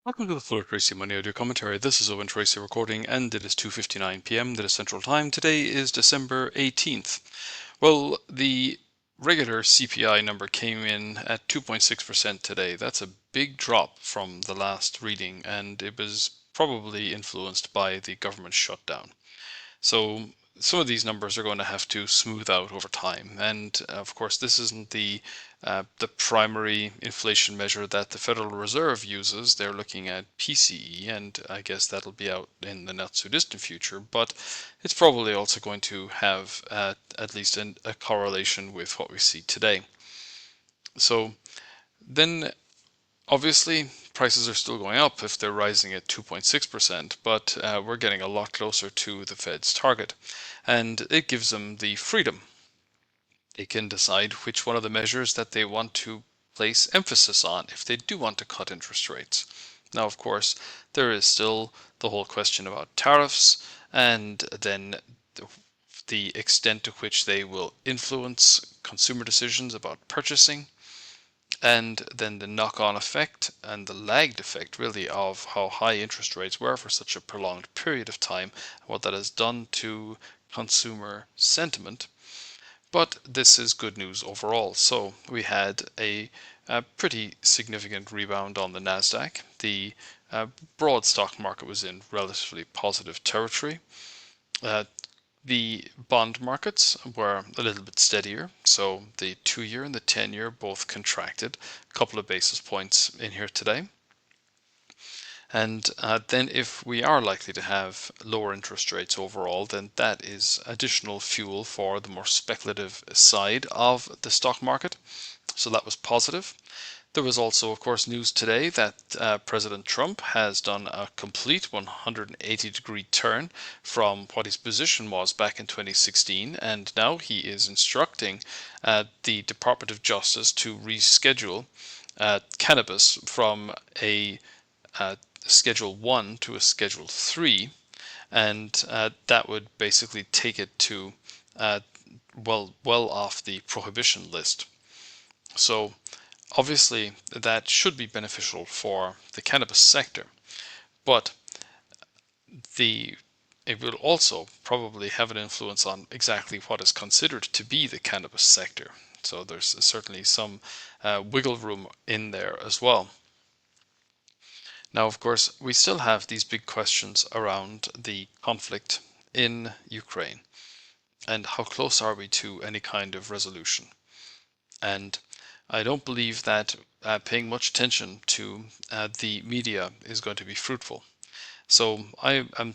Welcome to the Fuller Tracy Money Audio Commentary. This is Owen Tracy recording, and it is 2:59 p.m. That is Central Time. Today is December 18th. Well, the regular CPI number came in at 2.6% today. That's a big drop from the last reading, and it was probably influenced by the government shutdown. So some of these numbers are going to have to smooth out over time. And of course, this isn't the primary inflation measure that the Federal Reserve uses. They're looking at PCE, and I guess that'll be out in the not so distant future. But it's probably also going to have at least a correlation with what we see today. So then obviously, prices are still going up if they're rising at 2.6%, but we're getting a lot closer to the Fed's target. And it gives them the freedom. They can decide which one of the measures that they want to place emphasis on if they do want to cut interest rates. Now, of course, there is still the whole question about tariffs and then the extent to which they will influence consumer decisions about purchasing, and then the knock-on effect and the lagged effect really of how high interest rates were for such a prolonged period of time, what that has done to consumer sentiment. But this is good news overall. So we had a pretty significant rebound on the Nasdaq. The broad stock market was in relatively positive territory. Uh, the bond markets were a little bit steadier, so the 2-year and the 10-year both contracted a couple of basis points in here today. And then if we are likely to have lower interest rates overall, then that is additional fuel for the more speculative side of the stock market. So that was positive. There was also, of course, news today that President Trump has done a complete 180-degree turn from what his position was back in 2016, and now he is instructing the Department of Justice to reschedule cannabis from a Schedule 1 to a Schedule 3, and that would basically take it to well off the prohibition list. So obviously, that should be beneficial for the cannabis sector, but it will also probably have an influence on exactly what is considered to be the cannabis sector. So there's certainly some wiggle room in there as well. Now, of course, we still have these big questions around the conflict in Ukraine and how close are we to any kind of resolution. And I don't believe that paying much attention to the media is going to be fruitful. So I am